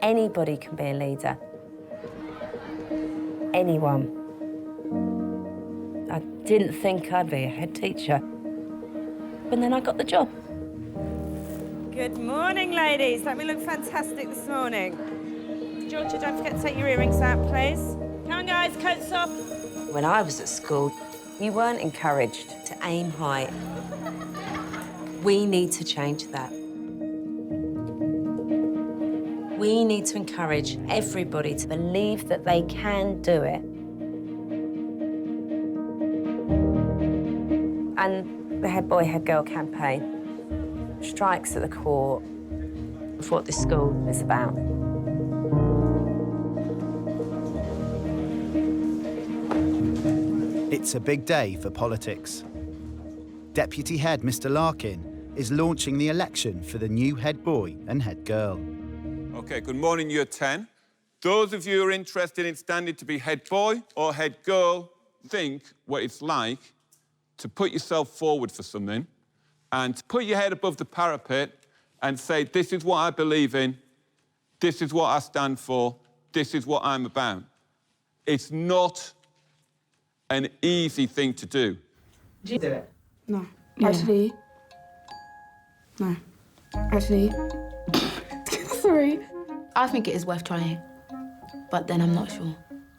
Anybody can be a leader. Anyone. I didn't think I'd be a head teacher, but then I got the job. Good morning, ladies. Don't we look fantastic this morning? Georgia, don't forget to take your earrings out, please. Come on, guys, coats off. When I was at school, you weren't encouraged to aim high. We need to change that. We need to encourage everybody to believe that they can do it. And the Head Boy, Head Girl campaign strikes at the core of what this school is about. It's a big day for politics. Deputy Head Mr. Larkin is launching the election for the new Head Boy and Head Girl. OK, good morning, Year 10. Those of you who are interested in standing to be Head Boy or Head Girl, think what it's like to put yourself forward for something and to put your head above the parapet and say, this is what I believe in, this is what I stand for, this is what I'm about. It's not an easy thing to do. Do you do it? No. Yeah. Actually, no. Actually, sorry. I think it is worth trying, but then I'm not sure.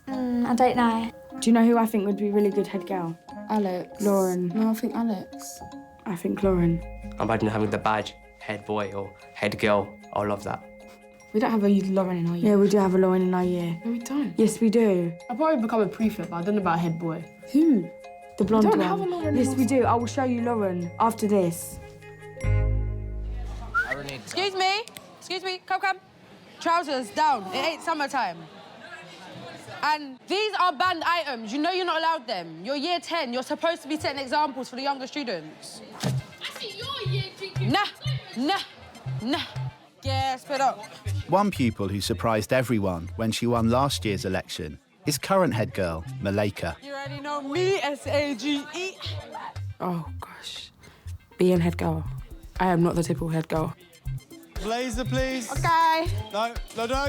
I don't know. Do you know who I think would be really good head girl? Alex. Lauren. No, I think Alex. I think Lauren. Imagine having the badge, Head Boy or Head Girl. I love that. We don't have a Lauren in our year. Yeah, we do have a Lauren in our year. No, we don't. Yes, we do. I'll probably become a prefect, but I don't know about head boy. Who? The blonde don't one. have a Lauren in Yes, our we do. I will show you Lauren after this. Excuse me, come. Trousers down, it ain't summertime. And these are banned items, you know you're not allowed them. You're year 10, you're supposed to be setting examples for the younger students. I see your year drinking. Nah. Yeah, spit up. One pupil who surprised everyone when she won last year's election is current head girl, Malaika. You already know me, S-A-G-E. Oh, gosh. Being head girl. I am not the typical head girl. Blazer, please. Okay. No,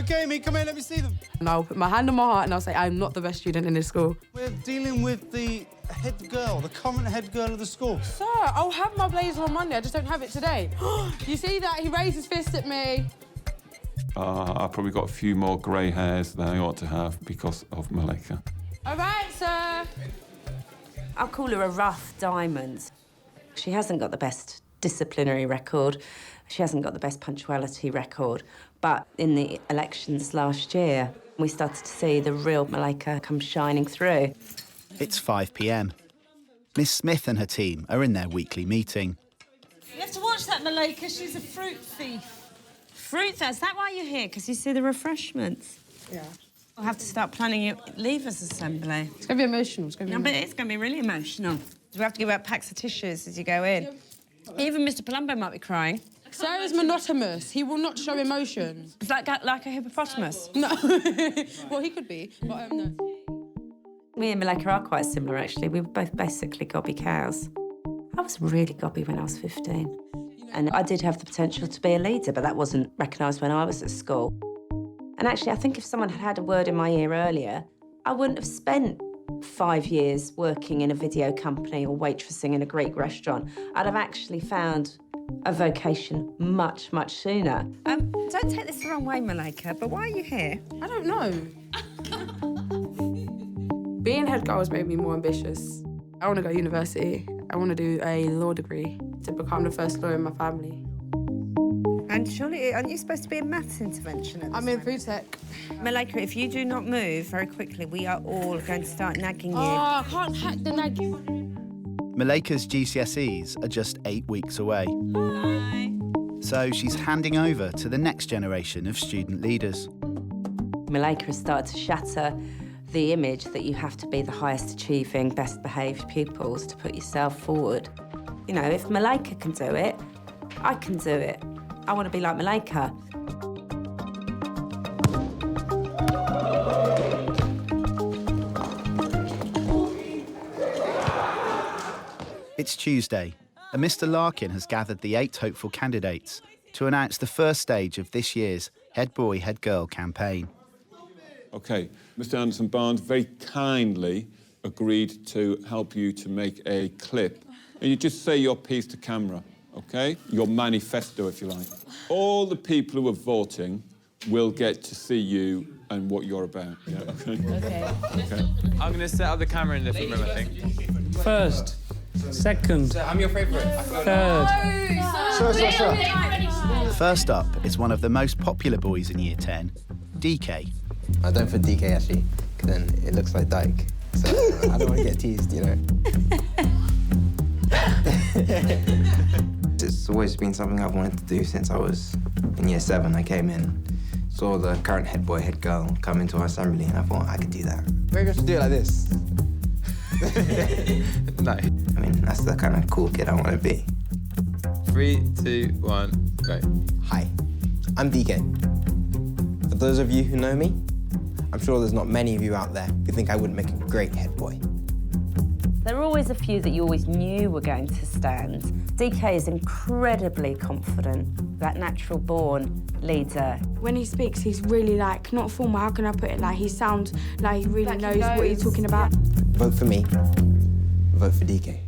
okay, me, come here, let me see them. And I'll put my hand on my heart and I'll say I'm not the best student in this school. We're dealing with the head girl, the current head girl of the school. Sir, I'll have my blazer on Monday, I just don't have it today. You see that? He raised his fist at me. I've probably got a few more grey hairs than I ought to have because of Malaika. All right, sir. I'll call her a rough diamond. She hasn't got the best disciplinary record. She hasn't got the best punctuality record. But in the elections last year, we started to see the real Malaika come shining through. It's 5 p.m. Miss Smith and her team are in their weekly meeting. You have to watch that, Malaika. She's a fruit thief. Fruit thief? Is that why you're here? Because you see the refreshments? Yeah. We'll have to start planning your leavers assembly. It's going to be emotional. It's going to be No, but it's going to be really emotional. We have to give out packs of tissues as you go in. Even Mr. Palumbo might be crying. Sir is monotonous. He will not show emotion. It's like a hippopotamus. No. Well, he could be, but no. Me and Malaika are quite similar, actually. We were both basically gobby cows. I was really gobby when I was 15. And I did have the potential to be a leader, but that wasn't recognised when I was at school. And actually, I think if someone had had a word in my ear earlier, I wouldn't have spent 5 years working in a video company or waitressing in a Greek restaurant. I'd have actually found a vocation much, much sooner. Don't take this the wrong way, Malaika, but why are you here? I don't know. Being head girl has made me more ambitious. I want to go to university. I want to do a law degree to become the first lawyer in my family. And surely, aren't you supposed to be a maths intervention? I'm in food tech. Malaika, if you do not move very quickly, we are all going to start nagging you. Oh, I can't hack the nagging. Malaika's GCSEs are just 8 weeks away. Bye. So she's handing over to the next generation of student leaders. Malaika has started to shatter the image that you have to be the highest achieving, best behaved pupils to put yourself forward. You know, if Malaika can do it, I can do it. I want to be like Malaika. It's Tuesday, and Mr. Larkin has gathered the 8 hopeful candidates to announce the first stage of this year's Head Boy, Head Girl campaign. OK, Mr Anderson Barnes very kindly agreed to help you to make a clip. And you just say your piece to camera, OK? Your manifesto, if you like. All the people who are voting will get to see you and what you're about. Yeah, OK? OK. I'm going to set up the camera in the living room, I think. First, second. So I'm your favourite. Third. First up is one of the most popular boys in Year 10, DK. I don't put DK, actually, because then it looks like Dyke. So I don't want to get teased, you know? It's always been something I've wanted to do since I was in Year 7. I came in, saw the current head boy, head girl come into our assembly, and I thought I could do that. Maybe I should do it like this. No. I mean, that's the kind of cool kid I want to be. 3, 2, 1, go. Hi, I'm DK. For those of you who know me, I'm sure there's not many of you out there who think I wouldn't make a great head boy. There are always a few that you always knew were going to stand. DK is incredibly confident, that natural-born leader. When he speaks, he's really, like, not formal, how can I put it? Like, he sounds like he really knows what he's talking about. Vote for me. Vote for DK.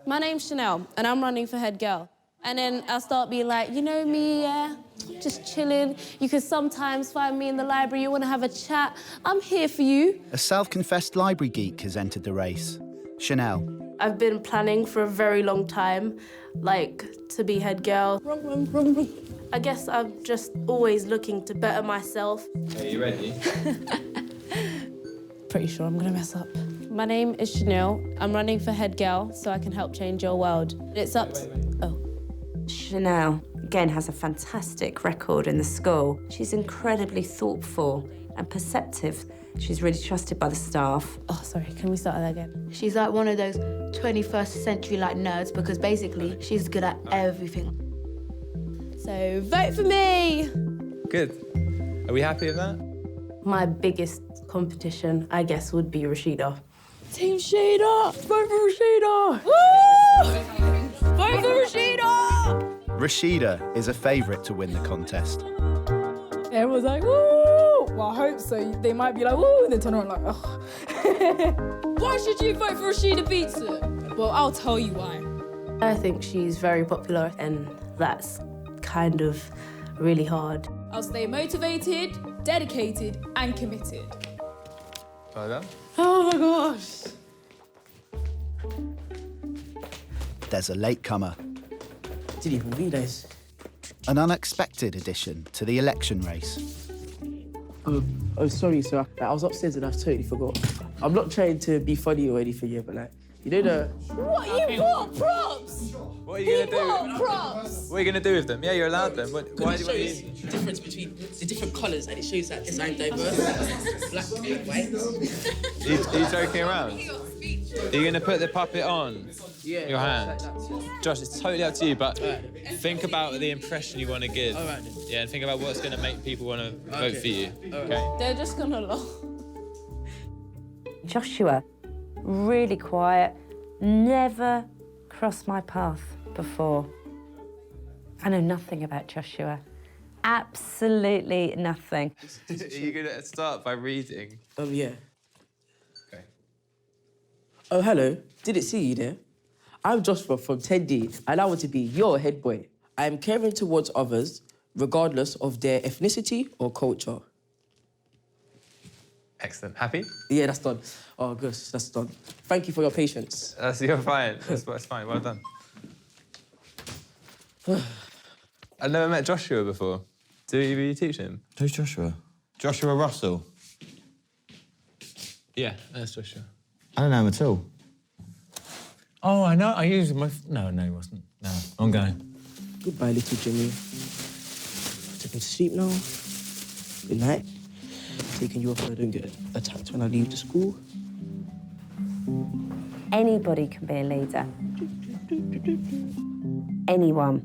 My name's Chanel, and I'm running for head girl. And then I'll start being like, you know me, yeah, just chilling. You can sometimes find me in the library, you want to have a chat. I'm here for you. A self-confessed library geek has entered the race. Chanel. I've been planning for a very long time, like, to be head girl. I guess I'm just always looking to better myself. Are you ready? Pretty sure I'm gonna mess up. My name is Chanel. I'm running for head girl so I can help change your world. It's up to... Oh. Chanel, again, has a fantastic record in the school. She's incredibly thoughtful and perceptive. She's really trusted by the staff. Oh, sorry, can we start that again? She's like one of those 21st century like nerds because basically she's good at everything. So vote for me! Good. Are we happy with that? My biggest competition, I guess, would be Rashida. Team Rashida! Vote for Rashida! Woo! Vote for Rashida! Rashida is a favourite to win the contest. Everyone's like, woo! Well, I hope so. They might be like, woo, and then turn around like, ugh. Why should you vote for Rashida Pizza? Well, I'll tell you why. I think she's very popular, and that's kind of really hard. I'll stay motivated, dedicated, and committed. Well done. Oh my gosh. There's a latecomer. Didn't even realise. An unexpected addition to the election race. Oh, sorry, sir. I was upstairs and I totally forgot. I'm not trying to be funny or anything yet, but like, you know the... What, you bought props? What are you going to do? Props? What are you going to do with them? Yeah, you're allowed them. Why do it shows the difference between the different colours and it shows that design diverse. Black and white. Are you joking around? Are you going to put the puppet on your hand? Like Josh, it's totally up to you, but think about the impression you want to give. All right, then. Yeah, and think about what's going to make people want to vote for you. Okay? They're just gonna laugh. Joshua, really quiet, never crossed my path before. I know nothing about Joshua. Absolutely nothing. Are you going to start by reading? Yeah. Okay. Oh, hello. Didn't see you there. I'm Joshua from 10D, and I want to be your head boy. I am caring towards others, regardless of their ethnicity or culture. Excellent. Happy? Yeah, that's done. Oh, gosh, that's done. Thank you for your patience. You're fine. That's fine. Well done. I've never met Joshua before. Do you teach him? Who's Joshua? Joshua Russell? Yeah, that's Joshua. I don't know him at all. Oh, I know. I used my... No, he wasn't. No, I'm going. Goodbye, little Jimmy. Taking to sleep now. Good night. Taking you off so I don't get attacked when I leave the school. Anybody can be a leader. Anyone.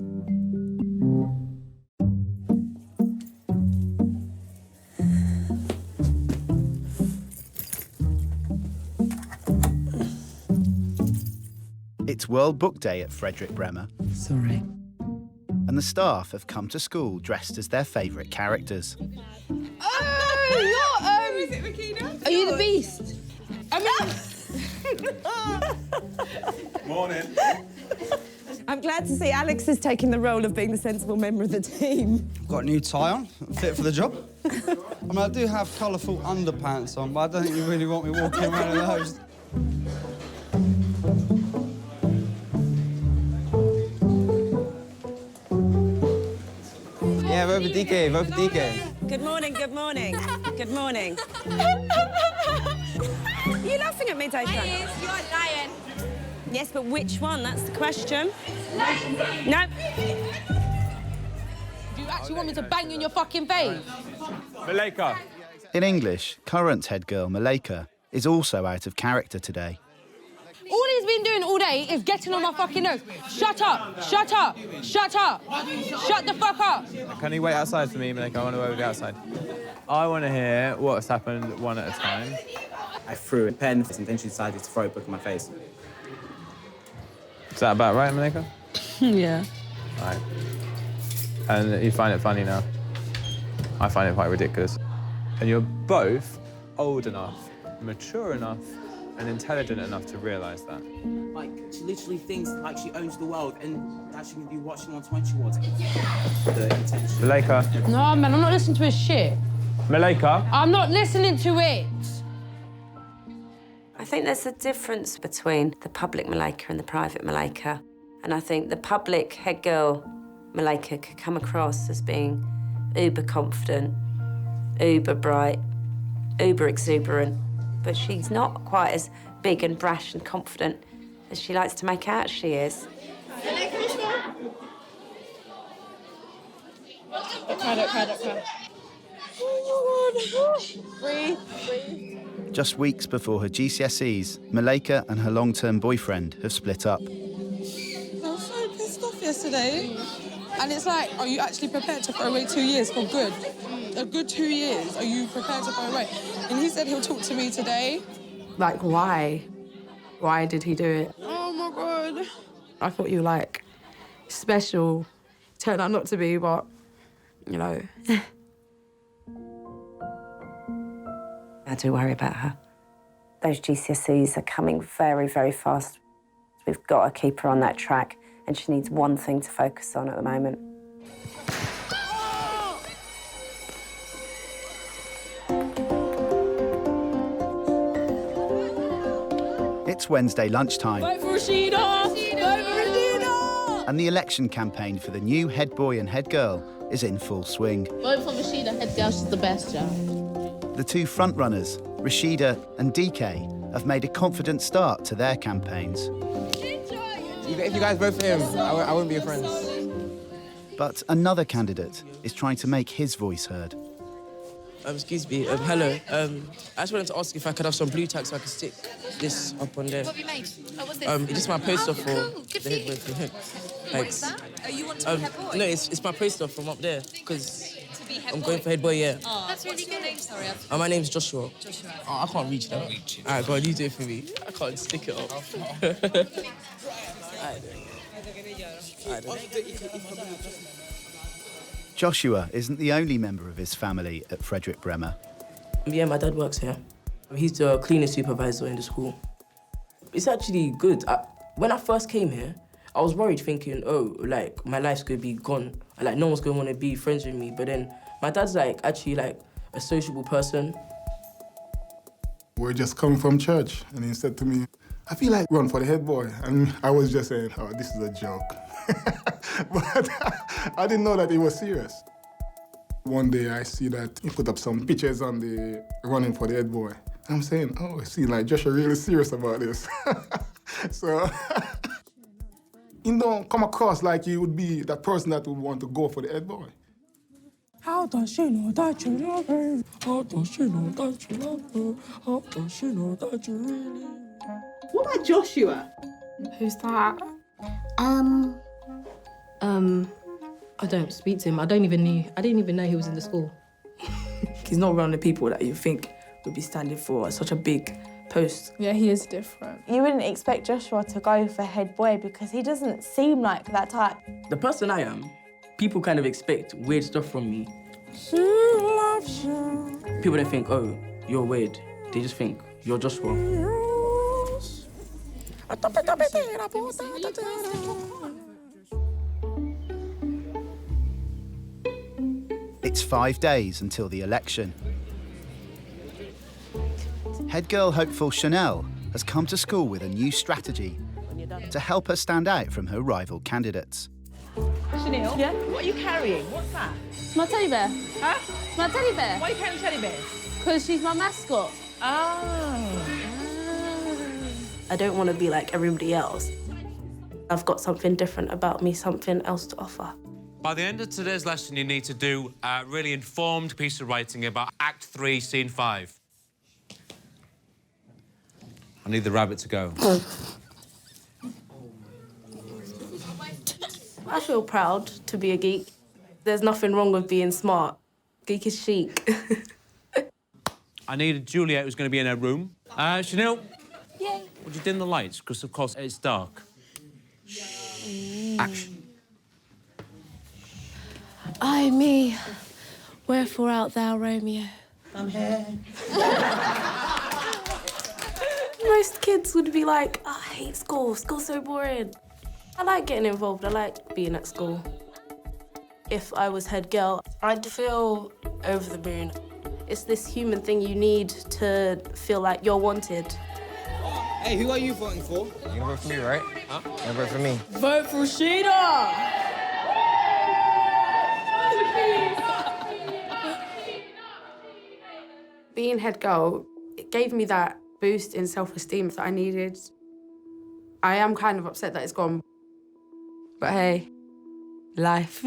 It's World Book Day at Frederick Bremer. Sorry. and the staff have come to school dressed as their favourite characters. Oh, you're, Is it Makina? Are you the Beast? Morning. I'm glad to see Alex is taking the role of being the sensible member of the team. Got a new tie on, fit for the job. I mean, I do have colourful underpants on, but I don't think you really want me walking around in those. Yeah, vote for DK, vote for DK. Good morning, good morning. Good morning. Are you laughing at me, Dayton? You're lying. Yes, but which one? That's the question. No. Do you actually want me to bang you in your fucking face? Malika. In English, current head girl Malika is also out of character today. All he's been doing all day is getting on my fucking nerves. Shut up! Shut up! Shut up! Shut the fuck up! Can you wait outside for me, Malika? I want to wait outside. I want to hear what's happened one at a time. I threw a pen and then she decided to throw a book in my face. Is that about right, Malika? Yeah. Right. And you find it funny now? I find it quite ridiculous. And you're both old enough, mature enough, and intelligent enough to realise that. Like, she literally thinks like she owns the world and that she can be what she wants when she wants. The intention. Malika. No, man, I'm not listening to his shit. Malika. I'm not listening to it. I think there's a difference between the public Malika and the private Malika. And I think the public head girl Malika could come across as being uber confident, uber bright, uber exuberant. But she's not quite as big and brash and confident as she likes to make out she is. Don't cry. Breathe. Just weeks before her GCSEs, Malika and her long-term boyfriend have split up. I was so pissed off yesterday. And it's like, are you actually prepared to throw away 2 years for good? A good 2 years, are you prepared to throw away? And he said he'll talk to me today. Like, why? Why did he do it? Oh, my God. I thought you were, like, special. Turned out not to be, but, you know. I do worry about her. Those GCSEs are coming very, very fast. We've got to keep her on that track, and she needs one thing to focus on at the moment. It's Wednesday lunchtime, Vote for Rashida! Vote for Rashida! and the election campaign for the new head boy and head girl is in full swing. Vote for Rashida, head girl, she's the best, yeah. The two frontrunners, Rashida and DK, have made a confident start to their campaigns. If you guys vote for him, I wouldn't be your friends. But another candidate is trying to make his voice heard. Excuse me, hello. I just wanted to ask if I could have some blue tack so I could stick this up on there. What have you made? Oh, what's this? It's just my poster for cool. Good the for head boy. you. What is that? Oh, you want to be head boy? No, it's my poster from up there, because To be head I'm boy? going for head boy, yeah. Oh, that's really good. Name, sorry. My name's Joshua. Joshua. Oh, I can't reach that. All right, go on, you do it for me. I can't stick it up. Joshua isn't the only member of his family at Frederick Bremer. Yeah, my dad works here. He's the cleaning supervisor in the school. It's actually good. When I first came here, I was worried thinking, oh, like, my life's gonna be gone. Like, no one's gonna wanna be friends with me. But then my dad's, like, actually, like, a sociable person. We're just coming from church, and he said to me, I feel like run for the head boy. And I was just saying, oh, this is a joke. But I didn't know that he was serious. One day I see that he put up some pictures on the running for the head boy. I'm saying, oh, it seems like Joshua really serious about this. So, he don't come across like he would be that person that would want to go for the head boy. How does she know that you love her? How does she know that you love her? How does she know that you really... What about Joshua? Who's that? I don't speak to him. I didn't even know he was in the school. He's not one of the people that you think would be standing for such a big post. Yeah, he is different. You wouldn't expect Joshua to go for head boy because he doesn't seem like that type. The person I am, People kind of expect weird stuff from me. People don't think, oh, you're weird. They just think, you're Joshua. It's 5 days until the election. Head girl hopeful Chanel has come to school with a new strategy to help her stand out from her rival candidates. Chanel? Yeah? What are you carrying? What's that? It's my teddy bear. Huh? It's my teddy bear. Why are you carrying a teddy bear? Because she's my mascot. Oh. I don't want to be like everybody else. I've got something different about me, something else to offer. By the end of today's lesson, you need to do a really informed piece of writing about Act 3, Scene 5. I need the rabbit to go. I feel proud to be a geek. There's nothing wrong with being smart. Geek is chic. I need Juliet, who's going to be in her room. Chanel? Yay. Would you dim the lights? Because, of course, it's dark. Action. Ay me, wherefore art thou, Romeo? I'm here. Most kids would be like, oh, I hate school. School's so boring. I like getting involved. I like being at school. If I was head girl, I'd feel over the moon. It's this human thing you need to feel like you're wanted. Hey, who are you voting for? You're gonna vote for me, right? Huh? You're gonna vote for me. Vote for Sheeta! Being head girl, it gave me that boost in self-esteem that I needed. I am kind of upset that it's gone. But hey, life.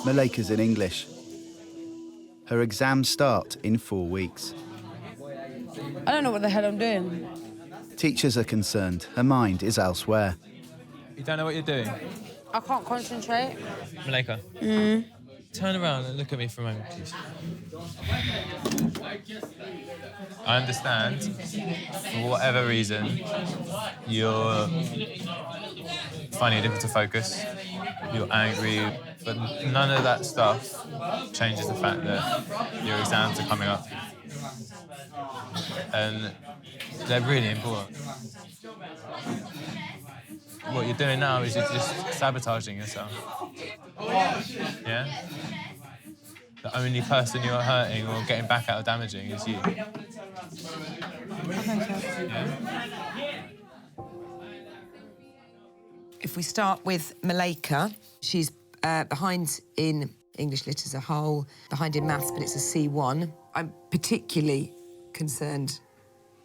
Maleka's in English. Her exams start in 4 weeks. I don't know what the hell I'm doing. Teachers are concerned. Her mind is elsewhere. You don't know what you're doing? I can't concentrate. Maleka, turn around and look at me for a moment, please. I understand, for whatever reason, you're finding it difficult to focus, you're angry, but none of that stuff changes the fact that your exams are coming up. And they're really important. What you're doing now is you're just sabotaging yourself. Yeah? The only person you're hurting or getting back out of damaging is you. Yeah? If we start with Maleka, she's behind in English Lit as a whole, behind in maths, but it's a C1. I'm particularly concerned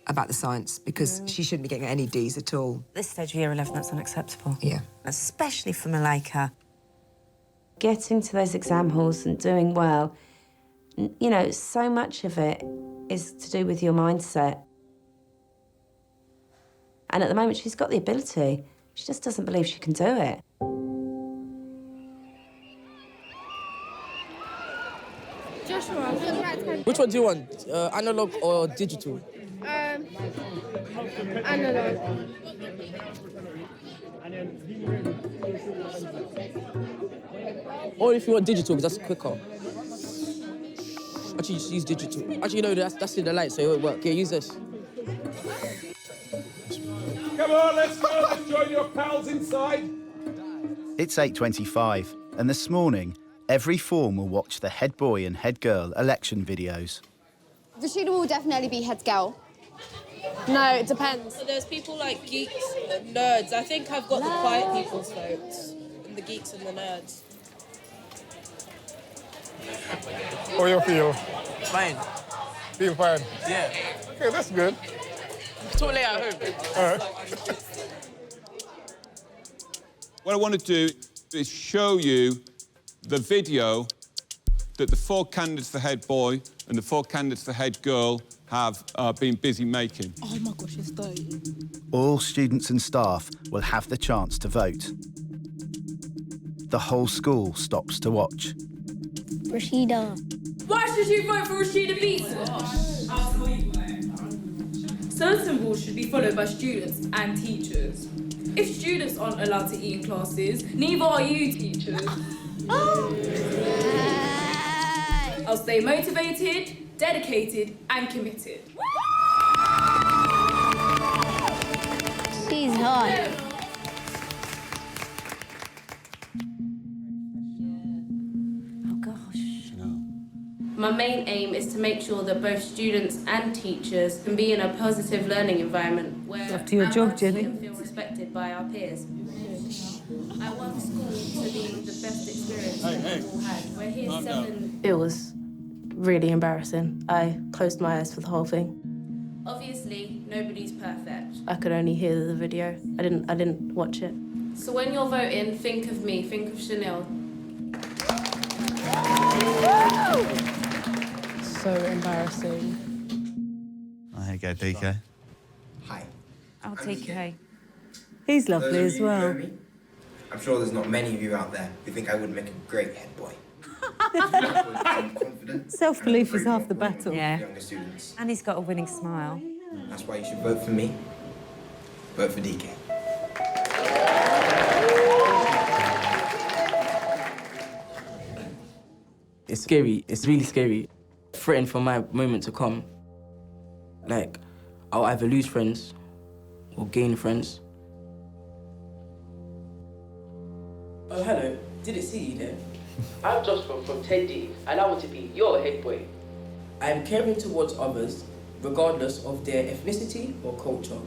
about the science because she shouldn't be getting any Ds at all. At this stage of year 11, that's unacceptable. Yeah. Especially for Maleka. Getting to those exam halls and doing well, you know, so much of it is to do with your mindset. And at the moment, she's got the ability. She just doesn't believe she can do it. Joshua, Which one do you want? Analog or digital? analog. Or if you want digital, because that's quicker. Actually, just use digital. Actually, no, that's in the light, so it won't work. Yeah, use this. Come on, let's go. Let's join your pals inside. It's 8:25, and this morning, every form will watch the head boy and head girl election videos. Rashida will definitely be head girl. No, it depends. So there's people like geeks and nerds. I think I've got the quiet people's votes, and the geeks and the nerds. How you feel? Fine. Feel fine? Yeah. Okay, that's good. Talk later at home. All right. What I want to do is show you the video that the 4 candidates for head boy and the 4 candidates for head girl have been busy making. Oh my gosh, it's dirty. All students and staff will have the chance to vote. The whole school stops to watch. Rashida. Why should you vote for Rashida Beaton? Some symbols should be followed by students and teachers. If students aren't allowed to eat in classes, neither are you, teachers. I'll stay motivated, dedicated, and committed. She's hot. My main aim is to make sure that both students and teachers can be in a positive learning environment where After your job, Jenny. and feel respected by our peers. I want school to be the best experience we've all had. We're here 7. It was really embarrassing. I closed my eyes for the whole thing. Obviously, nobody's perfect. I could only hear the video. I didn't watch it. So when you're voting, think of me, think of Chanel. So embarrassing. There you go, DK. Hi. Oh, DK. He's lovely Those of as you who know well. me, I'm sure there's not many of you out there who think I would make a great head boy. I'm confident. Self-belief is half the battle. Yeah. Younger students. And he's got a winning smile. That's why you should vote for me. Vote for DK. It's scary. It's really scary. Threatened for my moment to come. Like, I'll either lose friends or gain friends. Oh, hello. Didn't see you there. I'm Joshua from 10D, and I want to be your head boy. I am caring towards others, regardless of their ethnicity or culture.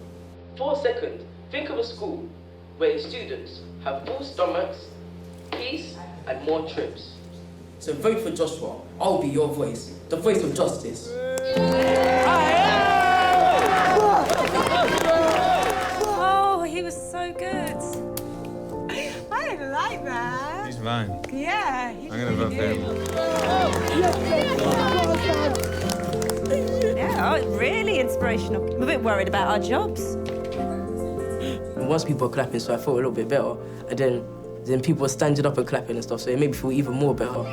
For a second, think of a school where students have full stomachs, peace, and more trips. So vote for Joshua. I'll be your voice, the voice of justice. Oh, he was so good. I like that. He's mine. Yeah. I'm going to vote for him. Yeah, oh, really inspirational. I'm a bit worried about our jobs. And once people were clapping, so I felt a little bit better. And then people were standing up and clapping and stuff, so it made me feel even more better.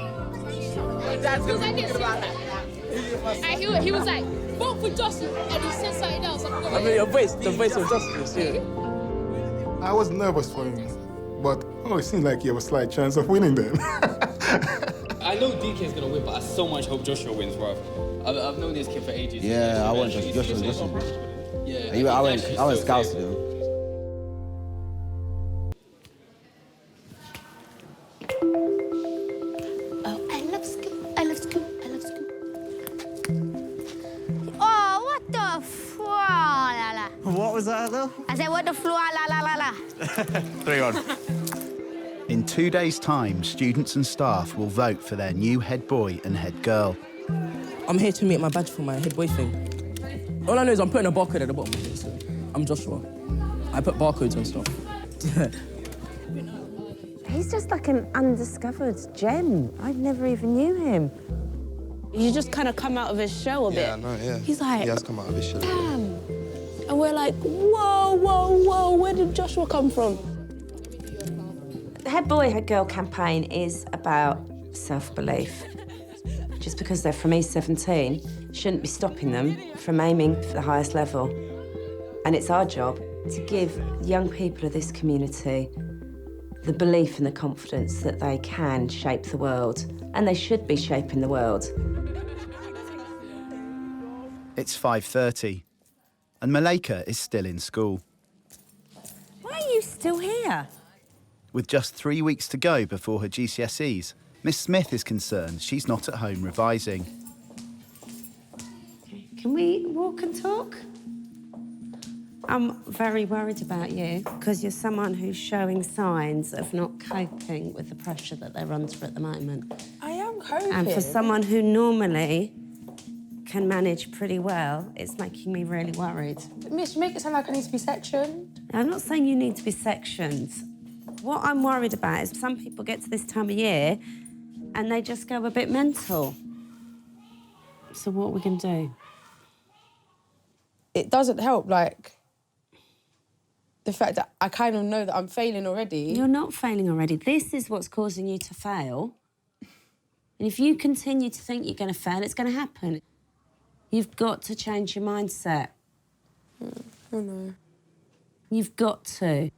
He was like, vote for justice, and he said something else. I mean, your voice, the voice of justice, yeah. I was nervous for him, but it seemed like he had a slight chance of winning then. I know DK is gonna win, but I so much hope Joshua wins, bro. I've known this kid for ages. Yeah, I want Joshua. Yeah, I went scouts with him. Oh, I love school. I love school. I love school. Oh, what the la la. What was that, though? I said, what the la la la. 3 on. In 2 days' time, students and staff will vote for their new head boy and head girl. I'm here to make my badge for my head boy thing. All I know is I'm putting a barcode at the bottom of it, so I'm Joshua. I put barcodes on stuff. He's just like an undiscovered gem. I never even knew him. You just kind of come out of his shell a bit. Yeah, I know, yeah. He's like, He has come out of his shell. damn. And we're like, whoa, whoa, whoa, where did Joshua come from? The Head Boy, Head Girl campaign is about self-belief. Just because they're from E17 shouldn't be stopping them from aiming for the highest level. And it's our job to give young people of this community the belief and the confidence that they can shape the world, and they should be shaping the world. It's 5:30, and Maleka is still in school. Why are you still here? With just 3 weeks to go before her GCSEs, Miss Smith is concerned she's not at home revising. Can we walk and talk? I'm very worried about you because you're someone who's showing signs of not coping with the pressure that they're under at the moment. I am coping. And for someone who normally can manage pretty well, it's making me really worried. Miss, you make it sound like I need to be sectioned. I'm not saying you need to be sectioned. What I'm worried about is some people get to this time of year and they just go a bit mental. So what are we going to do? It doesn't help, like, the fact that I kind of know that I'm failing already. You're not failing already. This is what's causing you to fail. And if you continue to think you're going to fail, it's going to happen. You've got to change your mindset. I know. You've got to.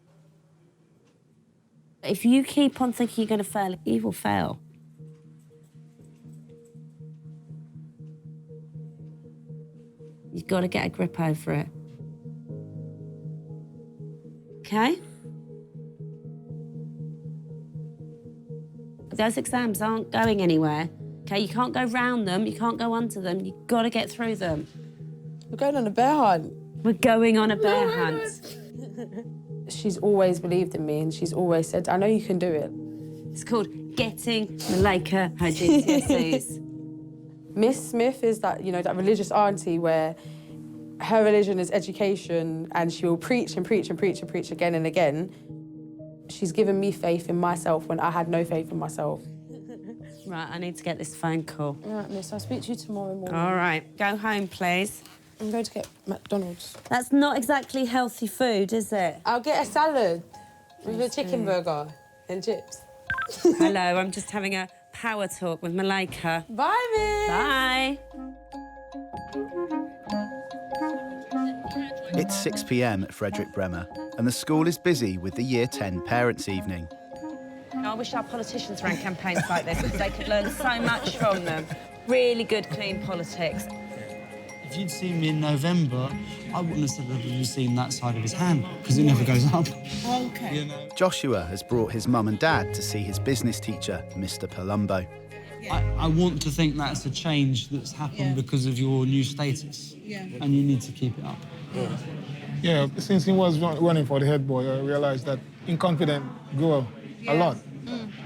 If you keep on thinking you're going to fail, you will fail. You've got to get a grip over it. Okay? Those exams aren't going anywhere. Okay, you can't go round them, you can't go under them, you've got to get through them. We're going on a bear hunt. We're going on a bear hunt. She's always believed in me and she's always said, I know you can do it. It's called getting Malika her GCSEs. Miss Smith is that, you know, that religious auntie where her religion is education and she will preach and preach and preach and preach again and again. She's given me faith in myself when I had no faith in myself. Right, I need to get this phone call. All right, miss, I'll speak to you tomorrow morning. All right, go home, please. I'm going to get McDonald's. That's not exactly healthy food, is it? I'll get a salad with a chicken burger and chips. Hello, I'm just having a power talk with Malika. Bye, miss. Bye. It's 6 p.m. at Frederick Bremer, and the school is busy with the Year 10 Parents' Evening. I wish our politicians ran campaigns like this because they could learn so much from them. Really good, clean politics. If you'd seen me in November, I wouldn't have said that you'd seen that side of his hand, because it never goes up. Okay. You know? Joshua has brought his mum and dad to see his business teacher, Mr. Palumbo. I want to think that's a change that's happened because of your new status. Yeah. And you need to keep it up. Yeah, since he was running for the head boy, I realized that inconfidence grew a lot.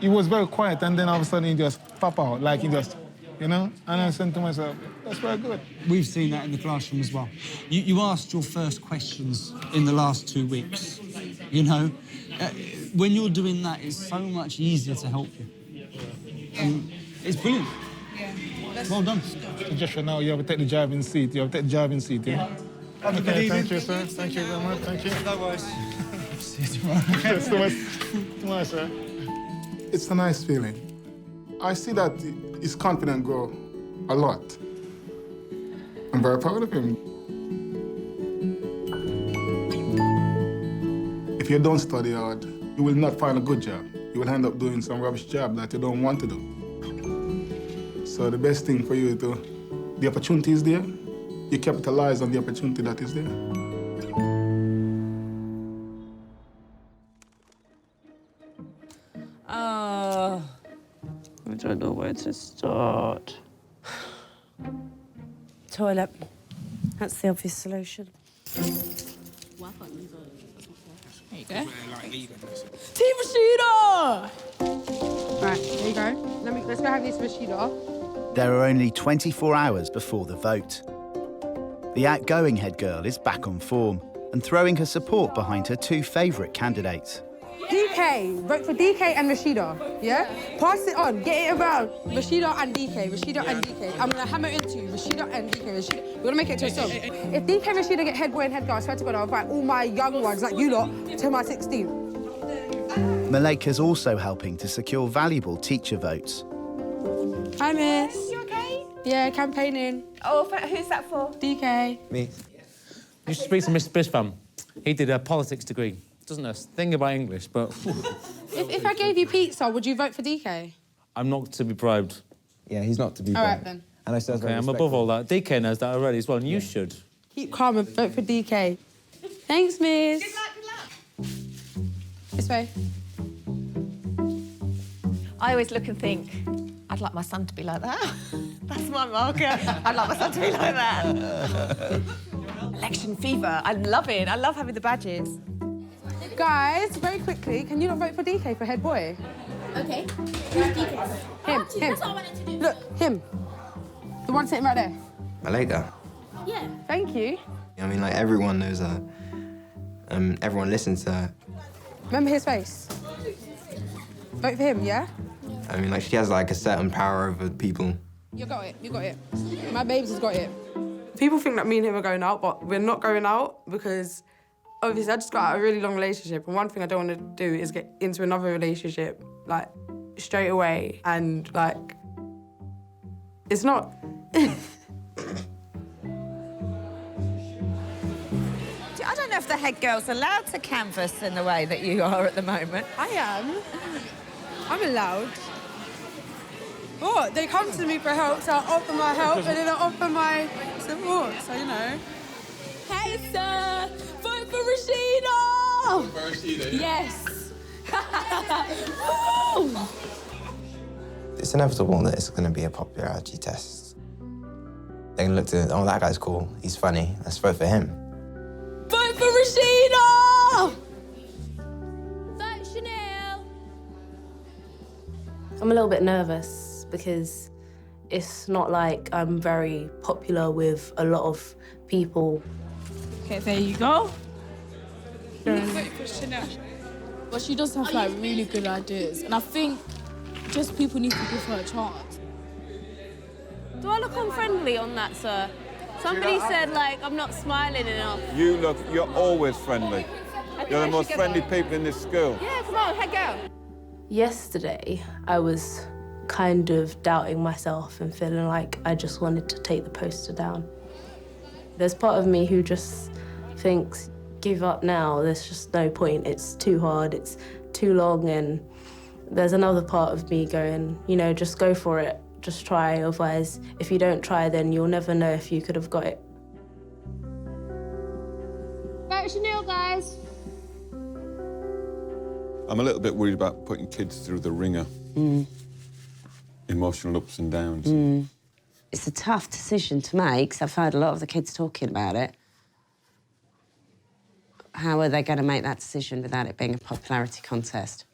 He was very quiet, and then all of a sudden he just pop out, like he just, you know? And I said to myself, that's very good. We've seen that in the classroom as well. You asked your first questions in the last 2 weeks, you know? When you're doing that, it's so much easier to help you. It's brilliant. Well done. So Joshua, now you have to take the driving seat. You have to take the driving seat, yeah? Okay, thank you, sir. Thank you very much. Thank you. No worries. See you tomorrow. Tomorrow, sir. It's a nice feeling. I see that his confidence grow a lot. I'm very proud of him. If you don't study hard, you will not find a good job. You will end up doing some rubbish job that you don't want to do. So the best thing for you the opportunity is there, you capitalize on the opportunity that is there. Oh, I don't know where to start. Toilet. That's the obvious solution. There you go. Team Rashida! Right, there you go. Let's go have this Rashida. There are only 24 hours before the vote. The outgoing head girl is back on form and throwing her support behind her two favourite candidates. DK, vote for DK and Rashida, yeah? Pass it on, get it around. Rashida and DK, Rashida and DK. I'm gonna hammer it into you, Rashida and DK, Rashida. We're gonna make it to a song. If DK and Rashida get head boy and head girl, I swear to God, I'll invite all my young ones, like you lot, to my 16th. Malika's also helping to secure valuable teacher votes. Hi, miss. You okay? Yeah, campaigning. Oh, who's that for? DK. Me. You should speak to Mr. Bispham. He did a politics degree. Doesn't know a thing about English, but... If I gave you pizza, would you vote for DK? I'm not to be bribed. Yeah, he's not to be All bribed. right, then. And I said Okay, I'm above all that. DK knows that already as well, and you should. Keep calm and vote for DK. Thanks, miss. Good luck. This way. I always look and think, I'd like my son to be like that. That's my marker. I'd like my son to be like that. Election fever. I love it. I love having the badges. Guys, very quickly, can you not vote for DK for head boy? Okay. Who's DK? Him. That's what I wanted to do. Look, him. The one sitting right there. Malika. Yeah. Thank you. I mean, like, everyone knows her. Everyone listens to her. Remember his face? Vote for him, yeah? I mean, like, she has, like, a certain power over people. You got it. You got it. My babes has got it. People think that me and him are going out, but we're not going out because obviously I just got out of a really long relationship, and one thing I don't want to do is get into another relationship, like, straight away, and, like, it's not... I don't know if the head girl's allowed to canvass in the way that you are at the moment. I am. I'm allowed. What? They come to me for help, so I offer my help and then I offer my support, so you know. Hey, sir! Vote for Rashida! Vote for Rashida, yeah? Yes! Woo! It's inevitable that it's going to be a popularity test. They're going to look to, oh, that guy's cool, he's funny, let's vote for him. Vote for Rashida! Vote Chanel! I'm a little bit nervous because it's not like I'm very popular with a lot of people. Okay, there you go. Vote for Chanel. But she does have like really good ideas, and I think just people need to give her a chance. Do I look unfriendly on that, sir? Somebody said, like, I'm not smiling enough. You're always friendly. You're the most friendly people in this school. Yeah, come on, head girl. Yesterday, I was kind of doubting myself and feeling like I just wanted to take the poster down. There's part of me who just thinks, give up now, there's just no point, it's too hard, it's too long, and there's another part of me going, you know, just go for it, just try, otherwise, if you don't try, then you'll never know if you could have got it. Vote Chanel, guys. I'm a little bit worried about putting kids through the ringer. Emotional ups and downs. It's a tough decision to make, because I've heard a lot of the kids talking about it. How are they going to make that decision without it being a popularity contest?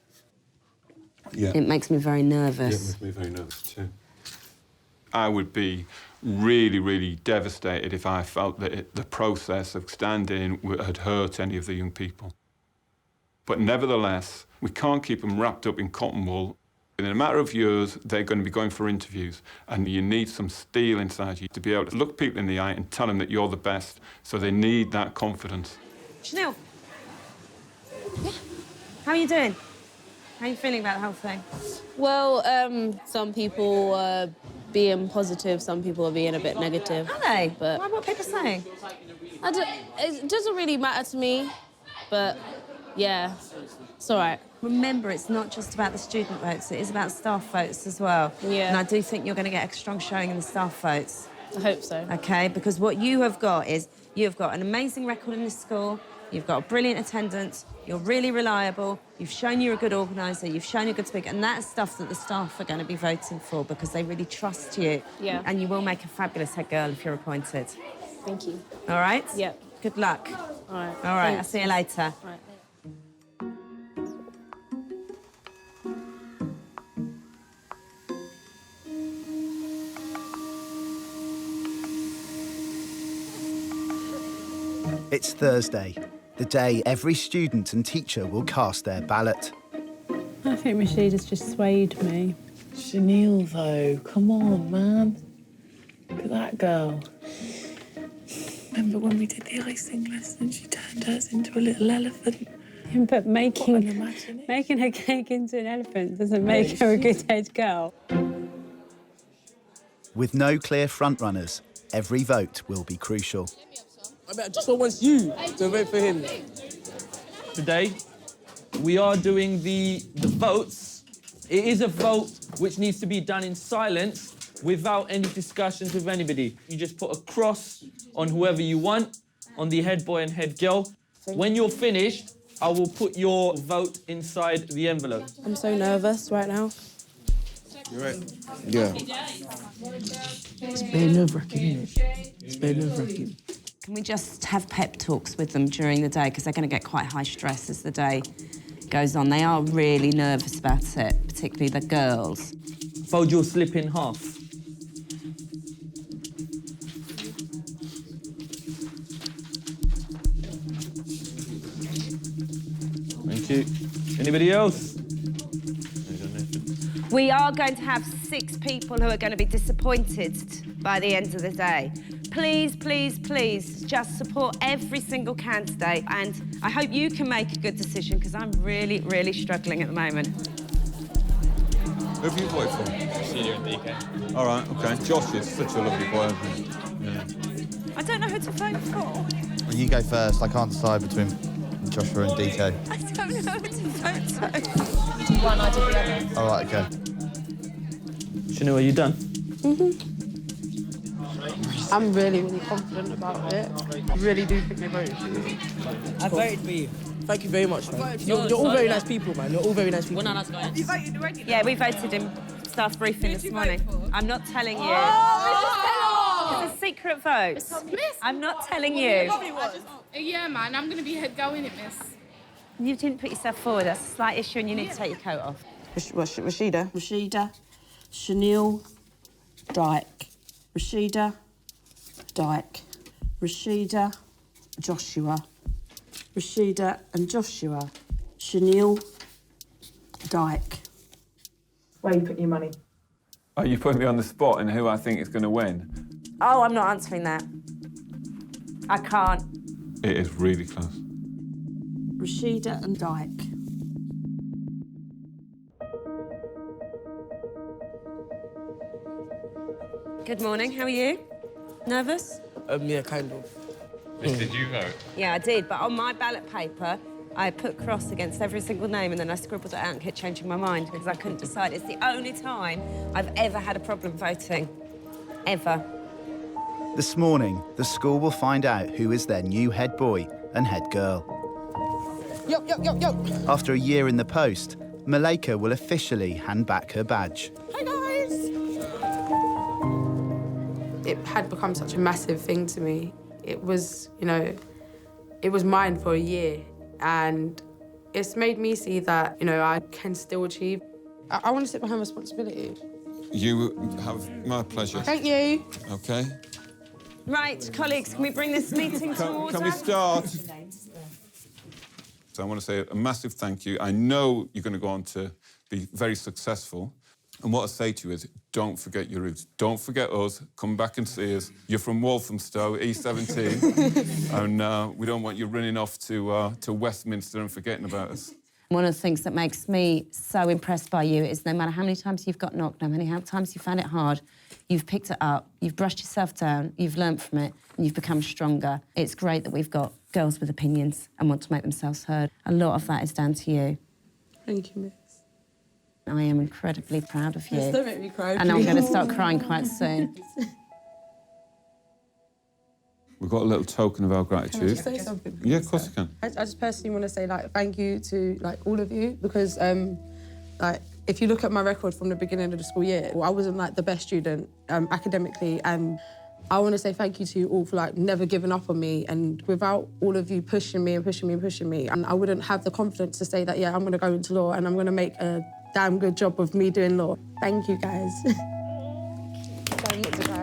Yeah. It makes me very nervous. Yeah, it makes me very nervous too. I would be really, really devastated if I felt that the process of standing had hurt any of the young people. But nevertheless, we can't keep them wrapped up in cotton wool. In a matter of years, they're going to be going for interviews, and you need some steel inside you to be able to look people in the eye and tell them that you're the best, so they need that confidence. Chanel. How are you doing? How are you feeling about the whole thing? Well, some people are being positive, some people are being a bit negative. Are they? But What are people saying? it doesn't really matter to me, but yeah, it's all right. Remember, it's not just about the student votes, it is about staff votes as well. Yeah. And I do think you're going to get a strong showing in the staff votes. I hope so. OK, because what you have got is, you've got an amazing record in this school, you've got a brilliant attendance, you're really reliable, you've shown you're a good organiser, you've shown you're a good speaker, and that's stuff that the staff are going to be voting for because they really trust you. Yeah. And you will make a fabulous head girl if you're appointed. Thank you. All right? Yep. Good luck. All right. All right, I'll Thanks. see you later. All right. It's Thursday, the day every student and teacher will cast their ballot. I think Rashida's just swayed me. Chanel, though, come on, man. Look at that girl. Remember when we did the icing lesson, she turned hers into a little elephant? Yeah, but making her cake into an elephant doesn't make her a good head girl. With no clear frontrunners, every vote will be crucial. I bet Joshua wants you to vote for him. Today, we are doing the votes. It is a vote which needs to be done in silence without any discussions with anybody. You just put a cross on whoever you want, on the head boy and head girl. When you're finished, I will put your vote inside the envelope. I'm so nervous right now. You're right. Yeah. It's very nerve-wracking, isn't it? It's very nerve-wracking. Can we just have pep talks with them during the day? Because they're going to get quite high stress as the day goes on. They are really nervous about it, particularly the girls. Fold your slip in half. Thank you. Anybody else? We are going to have 6 people who are going to be disappointed by the end of the day. Please, please, please, just support every single candidate, and I hope you can make a good decision, because I'm really, really struggling at the moment. Who have you voted for? Celia and DK. All right, OK. Josh is such a lovely boy, isn't he? Yeah. I don't know who to vote for. You go first. I can't decide between Joshua and DK. I don't know what to vote. One, I did the other. All right, okay. Chanel, are you done? I'm really, really confident about it. I really do think they voted for you. I voted for you. Thank you very much, man. You're all very nice people, man. You're all very nice people. You voted already? Yeah, we voted in staff briefing this morning. I'm not telling you. It's a secret vote. I'm not telling you. Yeah, man, I'm going to be head girl in it, miss. You didn't put yourself forward. That's a slight issue and you need to take your coat off. Rashida. Chanel. Dyke. Rashida. Dyke. Rashida. Joshua. Rashida and Joshua. Chanel. Dyke. Where are you putting your money? Oh, you put me on the spot and who I think is going to win. Oh, I'm not answering that. I can't. It is really close. Rashida and Dyke. Good morning, how are you? Nervous? Yeah, kind of. Did you vote? Yeah, I did, but on my ballot paper, I put cross against every single name and then I scribbled it out and kept changing my mind because I couldn't decide. It's the only time I've ever had a problem voting. Ever. This morning, the school will find out who is their new head boy and head girl. Yo. After a year in the post, Malaika will officially hand back her badge. Hi, guys. It had become such a massive thing to me. It was, it was mine for a year. And it's made me see that, I can still achieve. I want to take my own responsibility. You have my pleasure. Thank you. Okay. Right, colleagues, can we bring this meeting to order? Can we start? So I want to say a massive thank you. I know you're going to go on to be very successful. And what I say to you is, don't forget your roots. Don't forget us. Come back and see us. You're from Walthamstow, E17. And we don't want you running off to Westminster and forgetting about us. One of the things that makes me so impressed by you is no matter how many times you've got knocked, no matter how many times you found it hard, you've picked it up, you've brushed yourself down, you've learnt from it, and you've become stronger. It's great that we've got girls with opinions and want to make themselves heard. A lot of that is down to you. Thank you, miss. I am incredibly proud of you. Don't make me cry. And I'm going to start crying quite soon. We've got a little token of our gratitude. Can I just say something? Yeah, of course you can. I just personally want to say, thank you to, all of you, because, if you look at my record from the beginning of the school year, I wasn't, the best student academically, and I want to say thank you to you all for, never giving up on me, and without all of you pushing me, and I wouldn't have the confidence to say that, yeah, I'm going to go into law and I'm going to make a damn good job of me doing law. Thank you, guys. Sorry, not to cry.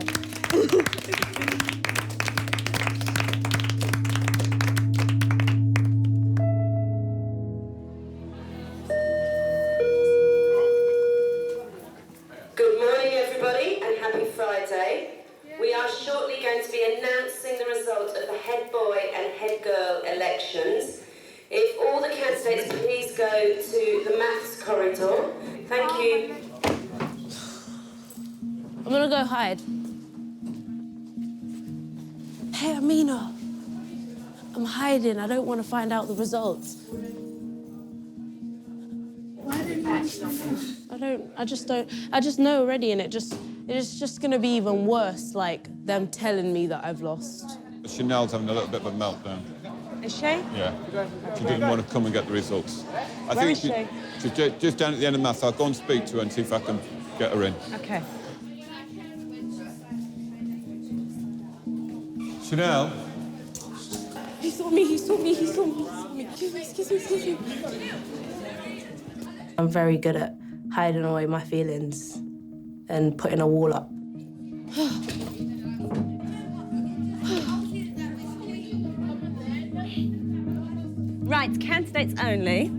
Good morning, everybody, and happy Friday. We are shortly going to be announcing the result of the head boy and head girl elections. If all the candidates please go to the maths corridor. Thank you. I'm gonna go hide. Hey, Amina. I'm hiding. I don't want to find out the results. I just know already, and it's just gonna be even worse, them telling me that I've lost. Chanel's having a little bit of a meltdown. Is she? Yeah. She didn't want to come and get the results. Where is she? She's just down at the end of maths. I'll go and speak to her and see if I can get her in. OK. Chanel? He saw me. Excuse me. I'm very good at hiding away my feelings and putting a wall up. Right, candidates only.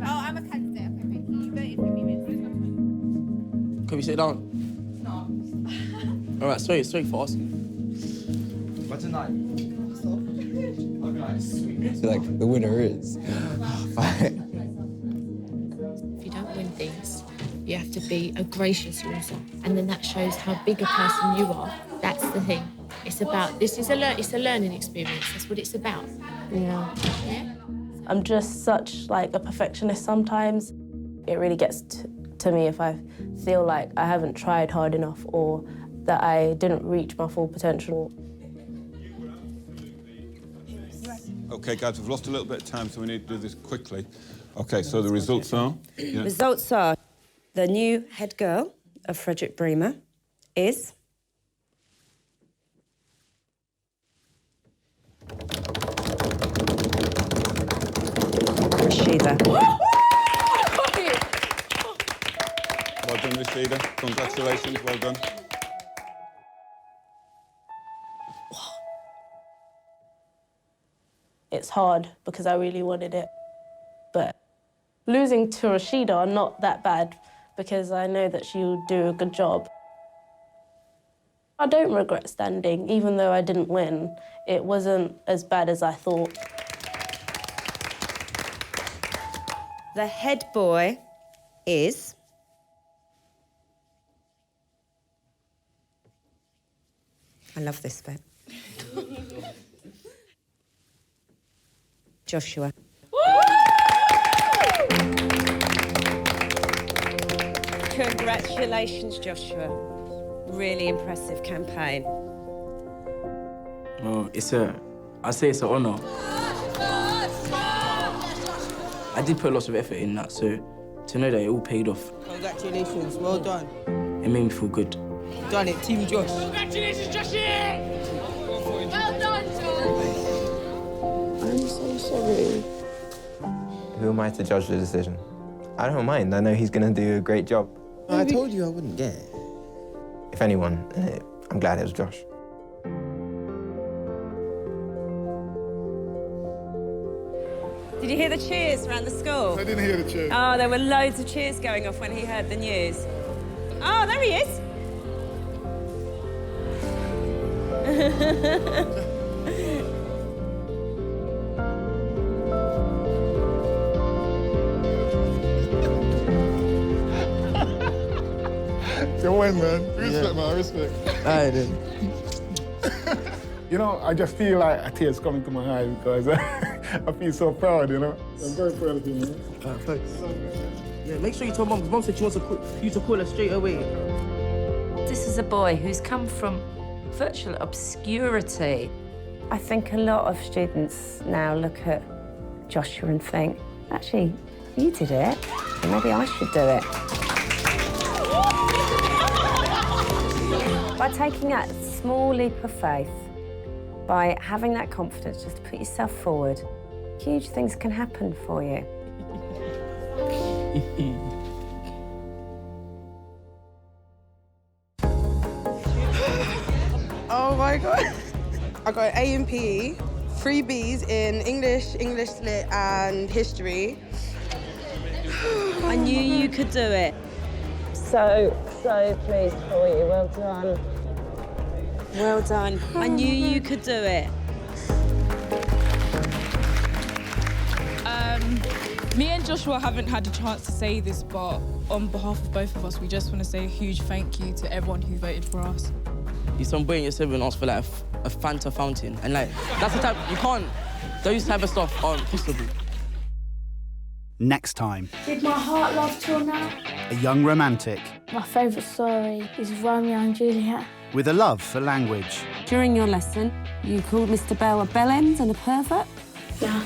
Oh, I'm a candidate. Okay, thank you. You voted for me, miss. Can we sit down? No. All right, sorry for asking. But tonight, so the winner is. Fine. If you don't win things, you have to be a gracious loser. And then that shows how big a person you are. That's the thing. It's It's about, it's a learning experience. That's what it's about. Yeah. Yeah? I'm just such like a perfectionist sometimes. It really gets to me if I feel like I haven't tried hard enough or that I didn't reach my full potential. OK, guys, we've lost a little bit of time, so we need to do this quickly. OK, so the results are? Yeah. Results are the new head girl of Frederick Bremer is... Rashida. Well done, Rashida. Congratulations, well done. It's hard because I really wanted it. But losing to Rashida, not that bad because I know that she'll do a good job. I don't regret standing, even though I didn't win. It wasn't as bad as I thought. The head boy is... I love this bit. Joshua. Congratulations, Joshua. Really impressive campaign. Oh, I say it's an honour. I did put lots of effort in that, so to know that it all paid off. Congratulations, well done. It made me feel good. Done it, Team Josh. Congratulations, Joshie! Well done, Josh! I'm so sorry. Who am I to judge the decision? I don't mind. I know he's going to do a great job. I told you I wouldn't get it. If anyone, I'm glad it was Josh. Did you hear the cheers around the school? I didn't hear the cheers. Oh, there were loads of cheers going off when he heard the news. Oh, there he is. You win, man. Respect, man, respect. I did. You know, I just feel like a tear's coming to my eye because I feel so proud, you know. I'm very proud of you, man. Thanks. Yeah, make sure you tell Mum, because Mum said she wants you to call her straight away. This is a boy who's come from virtual obscurity. I think a lot of students now look at Joshua and think, actually, you did it, and maybe I should do it. By taking that small leap of faith, by having that confidence just to put yourself forward, huge things can happen for you. Oh my God. I got an A in PE, 3 Bs in English, English Lit and History. I knew you could do it. So pleased for you. Well done. Well done. I knew you could do it. Me and Joshua haven't had a chance to say this, but on behalf of both of us, we just want to say a huge thank you to everyone who voted for us. You're some boy in year 7 asked for like a Fanta fountain, and like that's the type you can't. Those type of stuff aren't possible. Next time, Did my heart love till now? a young romantic My favourite story is Romeo and Juliet. with a love for language During your lesson, you called Mr. Bell a bellend and a pervert? Yeah.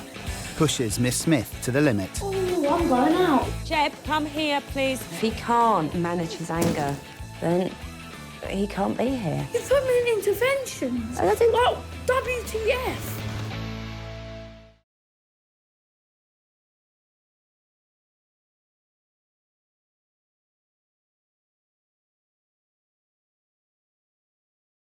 pushes Miss Smith to the limit. Oh, I'm going out. Jeb, come here, please. If he can't manage his anger, then he can't be here. You put me in intervention. And I think, oh, WTF.